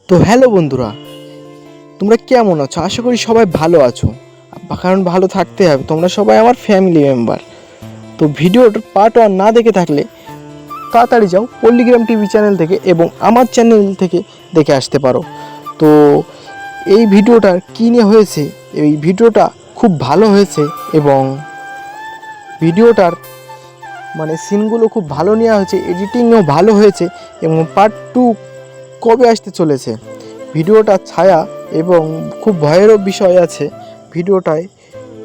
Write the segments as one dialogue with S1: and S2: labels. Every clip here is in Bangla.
S1: তো হ্যালো বন্ধুরা, তোমরা কেমন আছো? আশা করি সবাই ভালো আছো, কারণ ভালো থাকতে হবে। তোমরা সবাই আমার ফ্যামিলি মেম্বার। তো ভিডিওর পার্ট 1 না দেখে থাকলে তাড়াতাড়ি যাও পল্লীগ্রাম টিভি চ্যানেল থেকে এবং আমার চ্যানেল থেকে দেখে আসতে পারো। তো এই ভিডিওটা কী নিয়ে হয়েছে, এই ভিডিওটা খুব ভালো হয়েছে এবং ভিডিওটার সিনগুলো খুব ভালো নেওয়া হয়েছে, এডিটিংও ভালো হয়েছে এবং পার্ট 2 কবে আসতে চলেছে। ভিডিওটা ছায়া এবং খুব ভয়েরও বিষয় আছে ভিডিওটায়।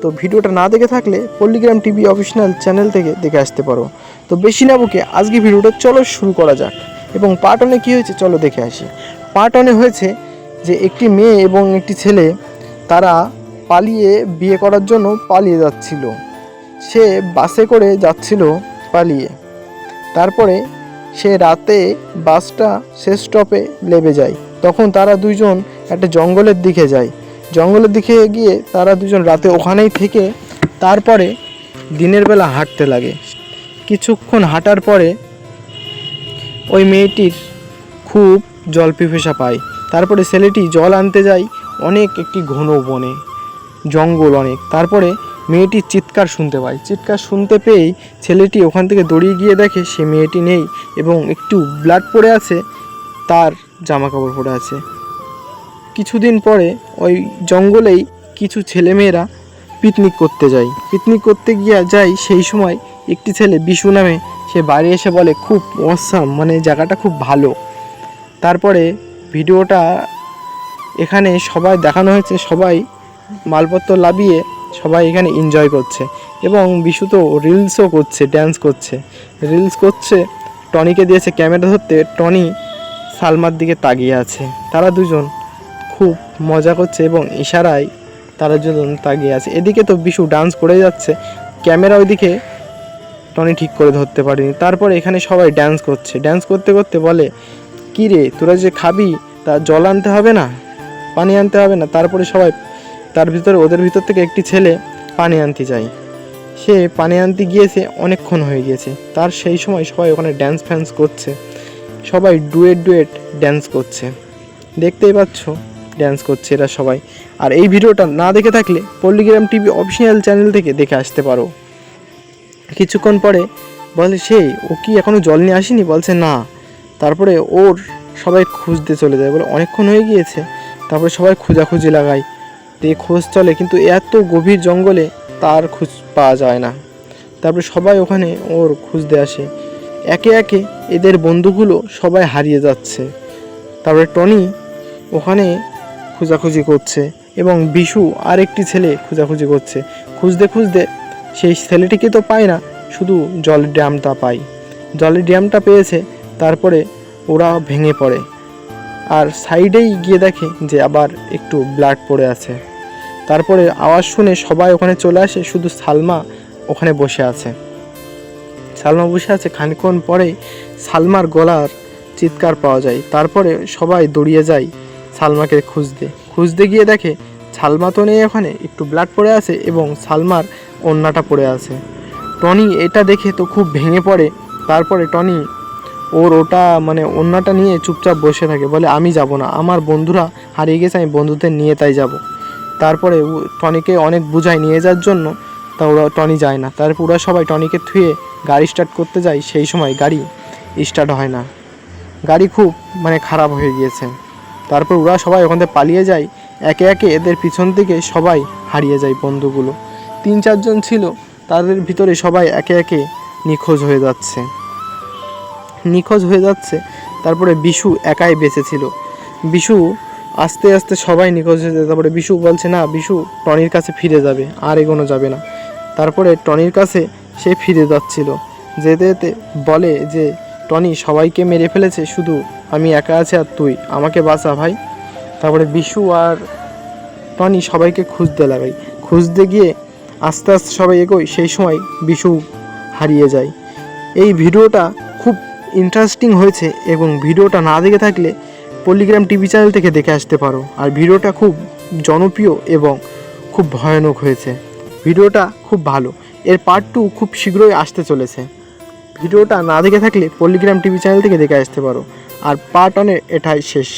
S1: তো ভিডিওটা না দেখে থাকলে পল্লীগ্রাম টিভি অফিসিয়াল চ্যানেল থেকে দেখে আসতে পারো। তো বেশি না বকে আজকে ভিডিওটা চলো শুরু করা যাক। এবং পার্ট 1-এ কী হয়েছে চলো দেখে আসি। পার্ট 1-এ হয়েছে যে একটি মেয়ে এবং একটি ছেলে তারা পালিয়ে বিয়ে করার জন্য পালিয়ে যাচ্ছিল। সে বাসে করে যাচ্ছিল পালিয়ে। তারপরে সে রাতে বাসটা শেষ স্টপে নেমে যায়। তখন তারা দুইজন একটা জঙ্গলের দিকে যায়। জঙ্গলের দিকে গিয়ে তারা দুজন রাতে ওখানেই থেকে তারপরে দিনের বেলা হাঁটতে লাগে। কিছুক্ষণ হাঁটার পরে ওই মেয়েটির খুব জল পিপাসা পায়। তারপরে ছেলেটি জল আনতে যায় অনেক একটি ঘন বনে, জঙ্গল অনেক। তারপরে মেয়েটির চিৎকার শুনতে পায়। চিৎকার শুনতে পেয়েই ছেলেটি ওখান থেকে দৌড়িয়ে গিয়ে দেখে সে মেয়েটি নেই এবং একটু ব্লাড পড়ে আছে, তার জামা কাপড় পরে আছে। কিছুদিন পরে ওই জঙ্গলেই কিছু ছেলেমেয়েরা পিকনিক করতে যায়। পিকনিক করতে যায় সেই সময় একটি ছেলে বিশু নামে সে বাড়ি এসে বলে খুব অসাম, জায়গাটা খুব ভালো। তারপরে ভিডিওটা এখানে সবাই দেখানো হয়েছে, সবাই মালপত্র লাভিয়ে সবাই এখানে এনজয় করছে এবং বিশু তো রিলসও করছে, ড্যান্স করছে, রিলস করছে। টনিকে দিয়েছে ক্যামেরা ধরতে, টনি সালমার দিকে তাকিয়ে আছে। তারা দুজন খুব মজা করছে এবং ইশারায় তারা দুজন তাকিয়ে আছে। এদিকে তো বিশু ডান্স করে যাচ্ছে, ক্যামেরা ওইদিকে টনি ঠিক করে ধরতে পারেনি। তারপরে এখানে সবাই ড্যান্স করছে, ড্যান্স করতে করতে বলে কী রে তোরা যে খাবি তা জল আনতে হবে না, পানি আনতে হবে না? তারপরে সবাই ওদের ভিতর থেকে একটি ছেলে পানি আনতে যায়। সে পানি আনতে গিয়েছে, অনেকক্ষণ হয়ে গিয়েছে। তার সেই সময় সবাই ওখানে ড্যান্স ফ্যান্স করছে, সবাই ডুয়েট ড্যান্স করছে। দেখতেই পাচ্ছ ড্যান্স করছে এরা সবাই। আর এই ভিডিওটা না দেখে থাকলে পল্লীগ্রাম টিভি অফিসিয়াল চ্যানেল থেকে দেখে আসতে পারো। কিছুক্ষণ পরে বলে সেই ও কি এখনও জল নিয়ে আসেনি? বলছে না। তারপরে ওর সবাই খুঁজতে চলে যায়, বলে অনেকক্ষণ হয়ে গিয়েছে। তারপরে সবাই খোঁজাখুঁজি লাগায়, খোঁজ চলে, কিন্তু এত গভীর জঙ্গলে তার খোঁজ পাওয়া যায় না। তারপরে সবাই ওখানে ওর খুঁজতে আসে। একে একে এদের বন্ধুগুলো সবাই হারিয়ে যাচ্ছে। তারপরে টনি ওখানে খোঁজাখুঁজি করছে এবং বিশু আর একটি ছেলে খোঁজাখুঁজি করছে। খুঁজতে খুঁজতে সেই ছেলেটিকে তো পায় না, শুধু জলের ড্রামটা পায়। জলের ড্রামটা পেয়েছে। তারপরে ওরা ভেঙে পড়ে আর সাইডেই গিয়ে দেখে যে আবার একটু ব্লাড পড়ে আছে। তারপরে আওয়াজ শুনে সবাই ওখানে চলে আসে, শুধু সালমা ওখানে বসে আছে। সালমা বসে আছে, খানিকক্ষণ পরেই সালমার গলার চিৎকার পাওয়া যায়। তারপরে সবাই দৌড়িয়ে যায় সালমাকে খুঁজতে গিয়ে দেখে সালমা তো নেই ওখানে, একটু ব্লাড পড়ে আছে এবং সালমার ওড়নাটা পড়ে আছে। টনি এটা দেখে তো খুব ভেঙে পড়ে। তারপরে টনি ওর ওড়নাটা নিয়ে চুপচাপ বসে থাকে, বলে আমি যাব না, আমার বন্ধুরা হারিয়ে গেছে, আমি বন্ধুদের নিয়ে তাই যাব। তারপরে টনিকে অনেক বুঝায় নিয়ে যাওয়ার জন্য, তা ওরা টনি যায় না। তারপর ওরা সবাই টনিকে থুয়ে গাড়ি স্টার্ট করতে যায়, সেই সময় গাড়ি স্টার্ট হয় না, গাড়ি খুব খারাপ হয়ে গিয়েছে। তারপর ওরা সবাই ওখান থেকে পালিয়ে যায়। একে একে এদের পিছন থেকে সবাই হারিয়ে যায়। বন্ধুগুলো 3-4 জন ছিল, তাদের ভিতরে সবাই একে একে নিখোঁজ হয়ে যাচ্ছে। তারপরে বিশু একাই বেঁচে ছিল। বিশু আস্তে আস্তে সবাই নিখোঁজ হয়ে যায়। তারপরে বিশু বলছে না, বিশু টনির কাছে ফিরে যাবে, আর এগোনো যাবে না। তারপরে টনির কাছে সে ফিরে যাচ্ছিল, যেতে যেতে বলে যে টনি সবাইকে মেরে ফেলেছে, শুধু আমি একা আছি আর তুই, আমাকে বাঁচা ভাই। তারপরে বিশু আর টনি সবাইকে খুঁজতে গিয়ে আস্তে আস্তে সবাই এগোয়, সেই সময় বিশু হারিয়ে যায়। এই ভিডিওটা খুব ইন্টারেস্টিং হয়েছে এবং ভিডিওটা না দেখে থাকলে পল্লীগ্রাম টিভি চ্যানেল থেকে দেখে আসতে পারো। আর ভিডিওটা খুব জনপ্রিয় এবং খুব ভয়ানক হয়েছে। ভিডিওটা খুব ভালো। এর পার্ট 2 খুব শীঘ্রই আসতে চলেছে। ভিডিওটা না দেখে থাকলে পল্লীগ্রাম টিভি চ্যানেল থেকে দেখে আসতে পারো। আর পার্ট 1 এটাই শেষ।